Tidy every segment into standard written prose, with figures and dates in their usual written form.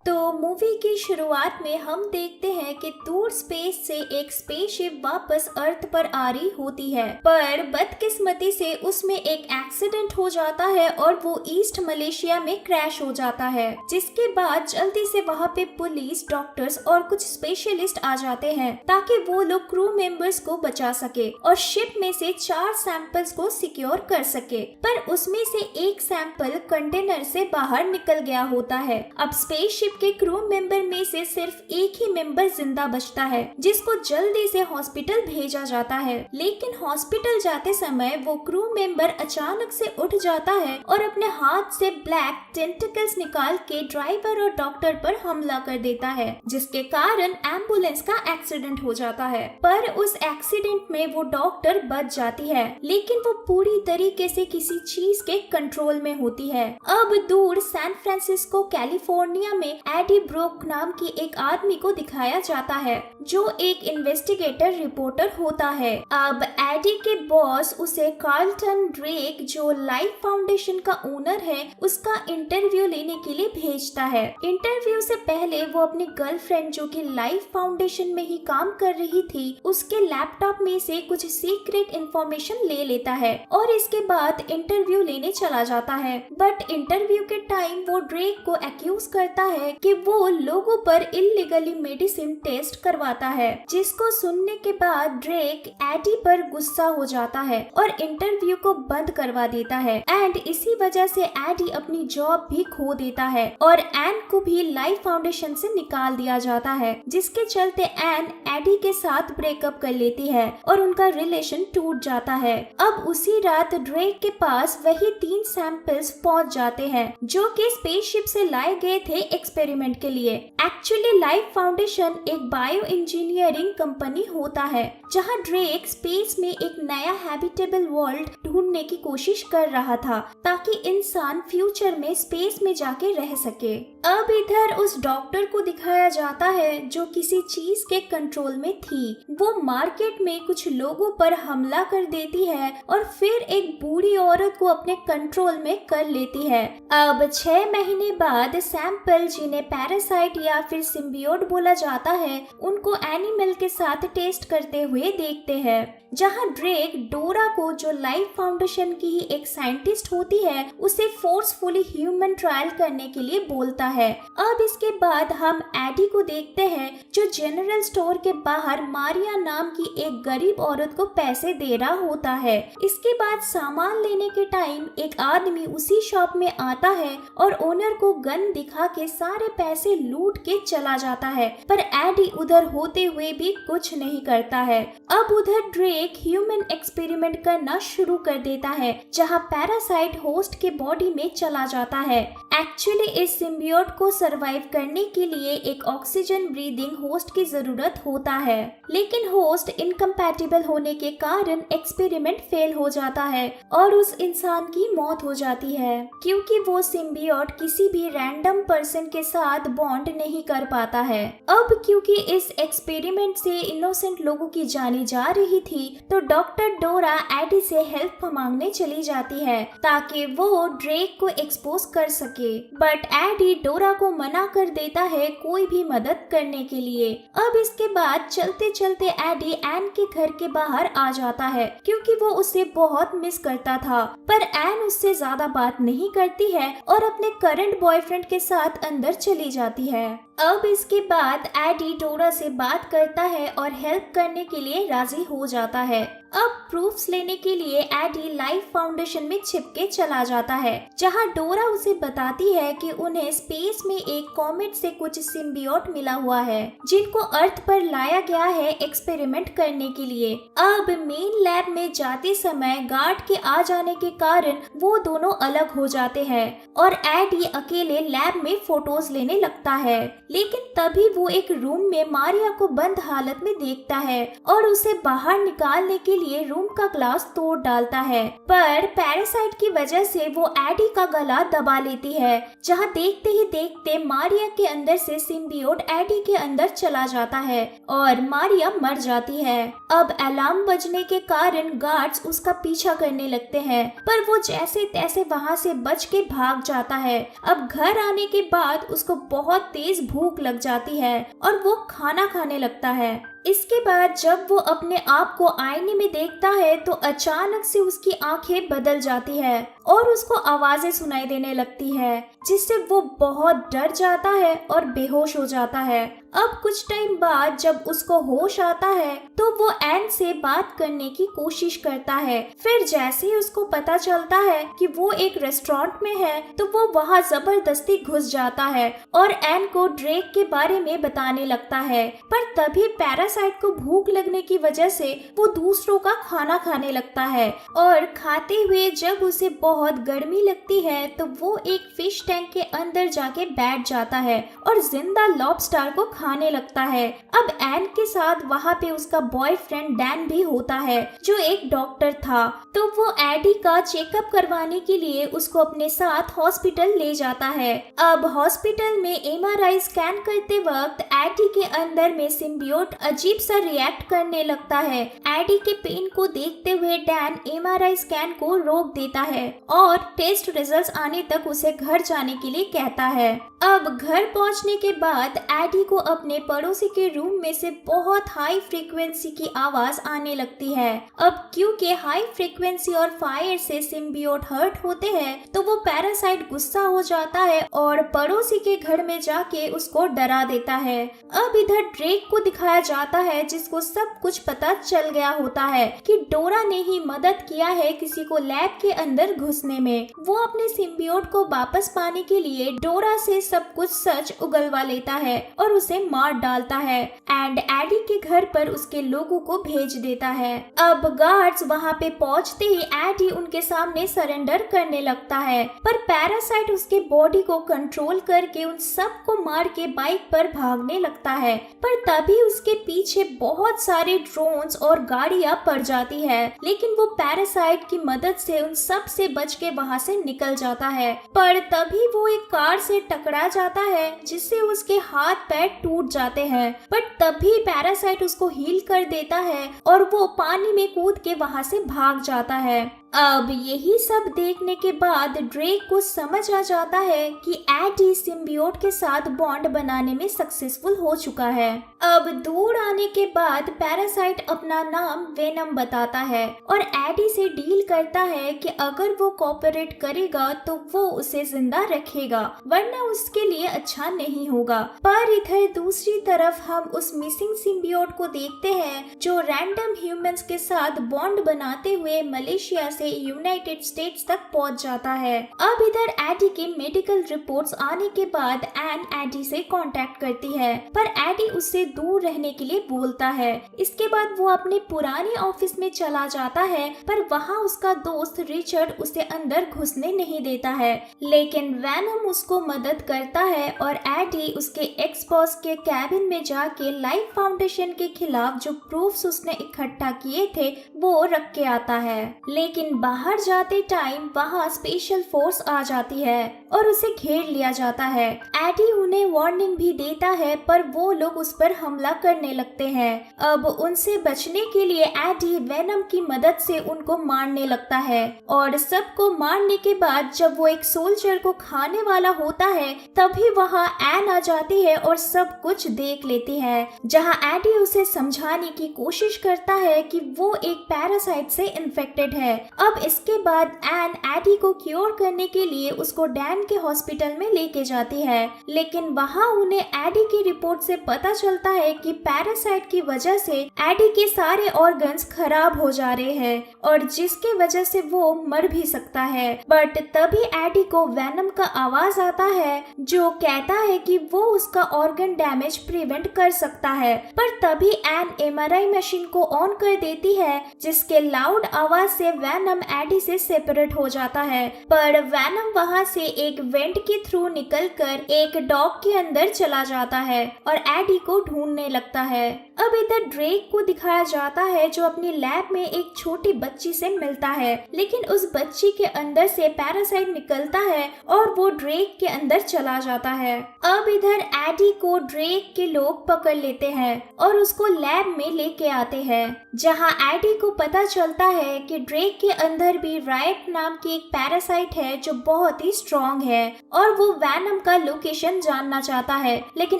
तो मूवी की शुरुआत में हम देखते हैं कि दूर स्पेस से एक स्पेसशिप वापस अर्थ पर आ रही होती है, पर बदकिस्मती से उसमें एक एक्सीडेंट हो जाता है और वो ईस्ट मलेशिया में क्रैश हो जाता है। जिसके बाद जल्दी से वहाँ पे पुलिस, डॉक्टर्स और कुछ स्पेशलिस्ट आ जाते हैं ताकि वो लोग क्रू मेंबर्स को बचा सके और शिप में से 4 सैंपल्स को सिक्योर कर सके। पर उसमें से एक सैंपल कंटेनर से बाहर निकल गया होता है। अब स्पेसशिप के क्रू मेंबर में से सिर्फ एक ही मेंबर जिंदा बचता है, जिसको जल्दी से हॉस्पिटल भेजा जाता है। लेकिन हॉस्पिटल जाते समय वो क्रू मेंबर अचानक से उठ जाता है और अपने हाथ से ब्लैक टेंटिकल्स निकाल के ड्राइवर और डॉक्टर पर हमला कर देता है, जिसके कारण एम्बुलेंस का एक्सीडेंट हो जाता है। पर उस एक्सीडेंट में वो डॉक्टर बच जाती है, लेकिन वो पूरी तरीके से किसी चीज के कंट्रोल में होती है। अब दूर सैन फ्रांसिस्को कैलिफोर्निया में एडी ब्रोक नाम की एक आदमी को दिखाया जाता है, जो एक इन्वेस्टिगेटर रिपोर्टर होता है। अब एडी के बॉस उसे कार्लटन ड्रेक, जो लाइफ फाउंडेशन का ओनर है, उसका इंटरव्यू लेने के लिए भेजता है। इंटरव्यू से पहले वो अपनी गर्लफ्रेंड, जो कि लाइफ फाउंडेशन में ही काम कर रही थी, उसके लैपटॉप में से कुछ सीक्रेट इंफॉर्मेशन ले लेता है और इसके बाद इंटरव्यू लेने चला जाता है। बट इंटरव्यू के टाइम वो ड्रेक को एक्यूज करता है कि वो लोगों पर इल्लीगली मेडिसिन टेस्ट करवाता है, जिसको सुनने के बाद ड्रेक एडी पर गुस्सा हो जाता है और इंटरव्यू को बंद करवा देता है। एंड इसी वजह से एडी अपनी जॉब भी खो देता है और एन को भी लाइफ फाउंडेशन से निकाल दिया जाता है, जिसके चलते एन एडी के साथ ब्रेकअप कर लेती है और उनका रिलेशन टूट जाता है। अब उसी रात ड्रेक के पास वही 3 सैंपल्स पहुंच जाते हैं, जो कि स्पेसशिप से लाए गए थे एक्सपेरिमेंट के लिए। एक्चुअली लाइफ फाउंडेशन एक बायो इंजीनियरिंग कंपनी होता है, जहां ड्रेक स्पेस में एक नया हैबिटेबल वर्ल्ड ढूंढने की कोशिश कर रहा था, ताकि इंसान फ्यूचर में स्पेस में जाके रह सके। अब इधर उस डॉक्टर को दिखाया जाता है, जो किसी चीज के कंट्रोल में थी। वो मार्केट में कुछ लोगों पर हमला कर देती है और फिर एक बूढ़ी औरत को अपने कंट्रोल में कर लेती है। अब 6 महीने बाद सैंपल, जिन्हें पैरासाइट या फिर सिम्बियोट बोला जाता है, उनको एनिमल के साथ टेस्ट करते हुए देखते हैं, जहां ड्रेक डोरा को, जो लाइफ फाउंडेशन की ही एक साइंटिस्ट होती है, उसे फोर्सफुली ह्यूमन ट्रायल करने के लिए बोलता है। अब इसके बाद हम एडी को देखते हैं, जो जनरल स्टोर के बाहर मारिया नाम की एक गरीब औरत को पैसे दे रहा होता है। इसके बाद सामान लेने के टाइम एक आदमी उसी शॉप में आता है और ओनर को गन दिखा के सारे पैसे लूट के चला जाता है, पर एडी उधर होते हुए भी कुछ नहीं करता है। अब उधर ड्रेक ह्यूमन एक्सपेरिमेंट करना शुरू कर देता है, जहां पैरासाइट होस्ट के बॉडी में चला जाता है। एक्चुअली इस सिम्बियोट को सरवाइव करने के लिए एक ऑक्सीजन ब्रीदिंग होस्ट की जरूरत होता है, लेकिन होस्ट इनकम्पैटिबल होने के कारण एक्सपेरिमेंट फेल हो जाता है और उस इंसान की मौत हो जाती है, क्योंकि वो सिम्बियोट किसी भी रैंडम पर्सन के साथ बॉन्ड नहीं कर पाता है। अब क्योंकि इस एक्सपेरिमेंट से इनोसेंट लोगों की जाने जा रही थी, तो डॉक्टर डोरा एडी से हेल्प मांगने चली जाती है, ताकि वो ड्रेक को एक्सपोज कर सके। बट एडी डोरा को मना कर देता है कोई भी मदद करने के लिए। अब इसके बाद चलते चलते एडी एन के घर के बाहर आ जाता है, क्योंकि वो उसे बहुत मिस करता था, पर एन उससे ज्यादा बात नहीं करती है और अपने करंट बॉयफ्रेंड के साथ अंदर चली जाती है। अब इसके बाद एडी डोरा से बात करता है और हेल्प करने के लिए राजी हो जाता है। अब प्रूफ्स लेने के लिए एडी लाइफ फाउंडेशन में छिपके चला जाता है, जहां डोरा उसे बताती है कि उन्हें स्पेस में एक कॉमेट से कुछ सिम्बियोट मिला हुआ है, जिनको अर्थ पर लाया गया है एक्सपेरिमेंट करने के लिए। अब मेन लैब में जाते समय गार्ड के आ जाने के कारण वो दोनों अलग हो जाते हैं और एडी अकेले लैब में फोटोज लेने लगता है। लेकिन तभी वो एक रूम में मारिया को बंद हालत में देखता है और उसे बाहर निकालने के लिए रूम का ग्लास तोड़ डालता है, पर पैरासाइट की वजह से वो एडी का गला दबा लेती है, जहाँ देखते ही देखते मारिया के अंदर से सिम्बियोट एडी के अंदर चला जाता है और मारिया मर जाती है। अब अलार्म बजने के कारण गार्ड्स उसका पीछा करने लगते हैं, पर वो जैसे तैसे वहाँ से बच के भाग जाता है। अब घर आने के बाद उसको बहुत तेज भूख लग जाती है और वो खाना खाने लगता है। इसके बाद जब वो अपने आप को आईने में देखता है तो अचानक से उसकी आंखें बदल जाती है और उसको आवाजें सुनाई देने लगती है, जिससे वो बहुत डर जाता है और बेहोश हो जाता है। अब कुछ टाइम बाद जब उसको होश आता है तो वो एन से बात करने की कोशिश करता है। फिर जैसे ही उसको पता चलता है कि वो एक रेस्टोरेंट में है तो वो वहाँ जबरदस्ती घुस जाता है और एन को ड्रेक के बारे में बताने लगता है, पर तभी पैरासाइट को भूख लगने की वजह से वो दूसरों का खाना खाने लगता है और खाते हुए जब उसे बहुत गर्मी लगती है तो वो एक फिश टैंक के अंदर जाके बैठ जाता है और जिंदा लॉबस्टर को खाने लगता है। अब एन के साथ वहाँ पे उसका बॉयफ्रेंड डैन भी होता है, जो एक डॉक्टर था, तो वो एडी का चेकअप करवाने के लिए उसको अपने साथ हॉस्पिटल ले जाता है। अब हॉस्पिटल में एमआरआई स्कैन करते वक्त एडी के अंदर में सिम्बियोट अजीब सा रिएक्ट करने लगता है। एडी के पेन को देखते हुए डैन एमआरआई स्कैन को रोक देता है और टेस्ट रिजल्ट्स आने तक उसे घर जाने के लिए कहता है। अब घर पहुंचने के बाद एडी को अपने पड़ोसी के रूम में से बहुत हाई फ्रीक्वेंसी की आवाज आने लगती है। अब क्योंकि हाई फ्रीक्वेंसी और फायर से सिम्बियोट हर्ट होते हैं तो वो पैरासाइट गुस्सा हो जाता है और पड़ोसी के घर में जाके उसको डरा देता है। अब इधर ड्रेक को दिखाया जाता है, जिसको सब कुछ पता चल गया होता है कि डोरा ने ही मदद किया है किसी को लैब के अंदर घुसने में। वो अपने सिम्बियोट को वापस पाने के लिए डोरा से सब कुछ सच उगलवा लेता है और उसे मार डालता है एंड एडी के घर पर उसके लोगों को भेज देता है। अब गार्ड्स वहाँ पे पहुँचते ही एडी उनके सामने सरेंडर करने लगता है, पर पैरासाइट उसके बॉडी को कंट्रोल करके उन सबको मार के बाइक पर भागने लगता है, पर तभी उसके पीछे बहुत सारे ड्रोन्स और गाड़ियां पड़ जाती है, लेकिन वो पैरासाइट की मदद से उन सब से बच के वहाँ से निकल जाता है। पर तभी वो एक कार से टकरा जाता है, जिससे उसके हाथ पैर टूट जाते हैं, पर तभी पैरासाइट उसको हील कर देता है और वो पानी में कूद के वहाँ से भाग जाता है। अब यही सब देखने के बाद ड्रेक को समझ आ जाता है कि एडी सिम्बियोट के साथ बॉन्ड बनाने में सक्सेसफुल हो चुका है। अब दूर आने के बाद पैरासाइट अपना नाम वेनम बताता है और एडी से डील करता है कि अगर वो कोऑपरेट करेगा तो वो उसे जिंदा रखेगा, वरना उसके लिए अच्छा नहीं होगा। पर इधर दूसरी तरफ हम उस मिसिंग सिम्बियोट को देखते हैं जो रैंडम ह्यूमंस के साथ बॉन्ड बनाते हुए मलेशिया से यूनाइटेड स्टेट्स तक पहुंच जाता है। अब इधर एडी के मेडिकल रिपोर्ट्स आने के बाद एन एडी से कांटेक्ट करती है, पर एडी उससे दूर रहने के लिए बोलता है। इसके बाद वो अपने पुराने ऑफिस में चला जाता है, पर वहाँ उसका दोस्त रिचर्ड उसे अंदर घुसने नहीं देता है, लेकिन वेनम उसको मदद करता है और एडी उसके एक्स बॉस के कैबिन में जाके लाइफ फाउंडेशन के खिलाफ जो प्रूफ्स उसने इकट्ठा किए थे वो रख के आता है। लेकिन बाहर जाते टाइम वहाँ स्पेशल फोर्स आ जाती है और उसे घेर लिया जाता है। एडी उन्हें वार्निंग भी देता है, पर वो लोग उस पर हमला करने लगते हैं। अब उनसे बचने के लिए एडी वेनम की मदद से उनको मारने लगता है और सबको मारने के बाद जब वो एक सोल्जर को खाने वाला होता है तभी वहाँ एन आ जाती है और सब कुछ देख लेती है, जहाँ एडी उसे समझाने की कोशिश करता है कि वो एक पैरासाइट से इन्फेक्टेड है। अब इसके बाद एन एडी को क्योर करने के लिए उसको डैन के हॉस्पिटल में लेके जाती है, लेकिन वहाँ उन्हें एडी की रिपोर्ट से पता चलता है कि पैरासाइट की वजह से एडी के सारे ऑर्गन्स खराब हो जा रहे हैं और जिसके वजह से वो मर भी सकता है। बट तभी एडी को वेनम का आवाज आता है जो कहता है कि वो उसका ऑर्गन डैमेज प्रिवेंट कर सकता है, पर तभी एन एमआरआई मशीन को ऑन कर देती है, जिसके लाउड आवाज से वेनम वैनम एडी से सेपरेट हो जाता है, पर वैनम वहाँ से एक वेंट के थ्रू निकलकर एक डॉग के अंदर चला जाता है और एडी को ढूंढने लगता है। अब इधर ड्रेक को दिखाया जाता है जो अपनी लैब में एक छोटी बच्ची से मिलता है, लेकिन उस बच्ची के अंदर से पैरासाइट निकलता है और वो ड्रेक के अंदर चला जाता है। अब इधर एडी को ड्रेक के लोग पकड़ लेते हैं और उसको लैब में लेके आते हैं, जहां एडी को पता चलता है कि ड्रेक के अंदर भी रायट नाम की एक पैरासाइट है जो बहुत ही स्ट्रॉन्ग है और वो वैनम का लोकेशन जानना चाहता है, लेकिन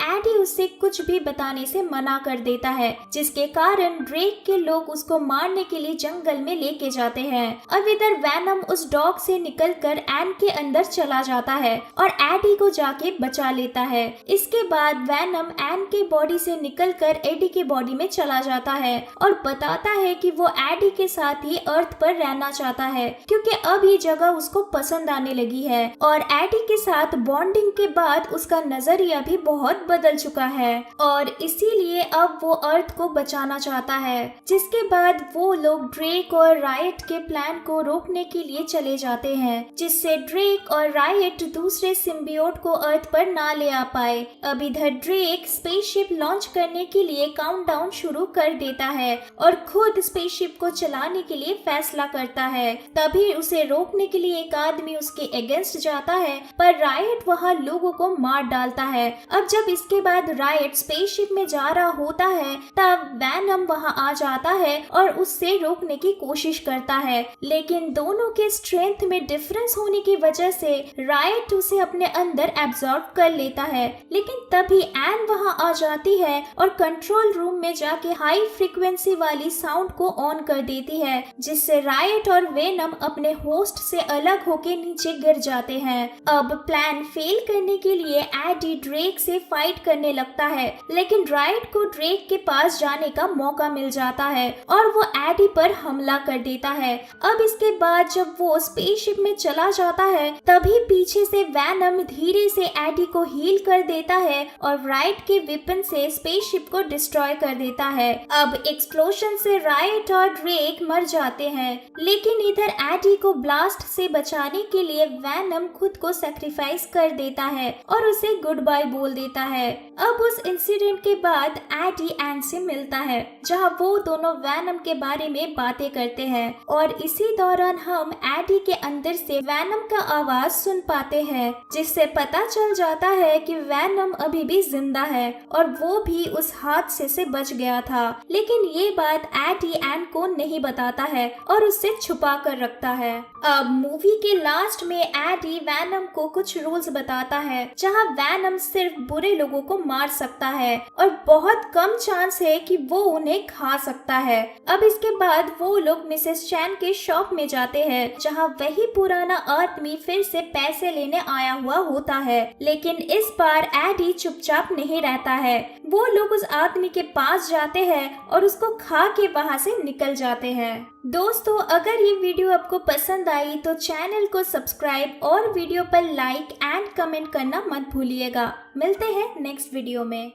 एडी उससे कुछ भी बताने से मना कर देता है, जिसके कारण ड्रेक के लोग उसको मारने के लिए जंगल में लेके जाते हैं। अब इधर वैनम उस डॉग से निकलकर एन के अंदर चला जाता है और एडी को जाके बचा लेता है। इसके बाद वैनम एन के बॉडी से निकलकर एडी के बॉडी में चला जाता है और बताता है कि वो एडी के साथ ही अर्थ पर रहना चाहता है, क्योंकि अब ये जगह उसको पसंद आने लगी है और एडी के साथ बॉन्डिंग के बाद उसका नजरिया भी बहुत बदल चुका है और इसीलिए अब वो अर्थ को बचाना चाहता है। जिसके बाद वो लोग ड्रेक और रायट के प्लान को रोकने के लिए चले जाते हैं, जिससे ड्रेक और रायट दूसरे सिम्बियोट को अर्थ पर ना ले आ पाए। अब इधर ड्रेक स्पेसशिप लॉन्च करने के लिए काउंटडाउन शुरू कर देता है और खुद स्पेसशिप को चलाने के लिए फैसला करता है। तभी उसे रोकने के लिए एक आदमी उसके अगेंस्ट जाता है, पर रायट वहाँ लोगों को मार डालता है। अब जब इसके बाद रायट स्पेसशिप में जा रहा होता है, तब वैनम वहाँ आ जाता है और उससे रोकने की कोशिश करता है, लेकिन दोनों के स्ट्रेंथ में डिफरेंस होने की वजह से रायट उसे अपने अंदर एब्जॉर्ब कर लेता है। लेकिन तभी एन वहाँ आ जाती है और कंट्रोल रूम में जाके हाई फ्रीक्वेंसी वाली साउंड को ऑन कर देती है, जिससे रायट और वेनम अपने होस्ट से अलग होके नीचे गिर जाते हैं। अब प्लान फेल करने के लिए एडी ड्रेक से फाइट करने लगता है, लेकिन रायट को ड्रेक के पास जाने का मौका मिल जाता है और वो एडी पर हमला कर देता है। अब इसके बाद जब वो स्पेसशिप में चला जाता है, तभी पीछे से वैनम धीरे से एडी को हील कर देता है और रायट के वेपन से स्पेसशिप को डिस्ट्रॉय कर देता है। अब एक्सप्लोजन से रायट और ड्रेक मर जाते हैं, लेकिन इधर एडी को ब्लास्ट से बचाने के लिए वैनम खुद को सैक्रिफाइस कर देता है और उसे गुड बाय बोल देता है। अब उस इंसिडेंट के बाद एडी एन से मिलता है, जहां वो दोनों वैनम के बारे में बातें करते हैं और इसी दौरान हम एडी के अंदर से वैनम का आवाज सुन पाते हैं, जिससे पता चल जाता है कि वैनम अभी भी जिंदा है और वो भी उस हादसे से बच गया था। लेकिन ये बात एडी एन को नहीं बताता है और उससे छुपा कर रखता है। अब मूवी के लास्ट में एडी वैनम को कुछ रूल्स बताता है, जहां वैनम सिर्फ बुरे लोगों को मार सकता है और बहुत कम चांस है कि वो उन्हें खा सकता है। अब इसके बाद वो लोग मिसेस चैन के शॉप में जाते हैं, जहां वही पुराना आदमी फिर से पैसे लेने आया हुआ होता है, लेकिन इस बार एडी चुपचाप नहीं रहता है। वो लोग उस आदमी के पास जाते हैं और उसको खा के वहां से निकल जाते हैं। दोस्तों, अगर ये वीडियो आपको पसंद आई तो चैनल को सब्सक्राइब और वीडियो पर लाइक एंड कमेंट करना मत भूलिएगा। मिलते हैं नेक्स्ट वीडियो में।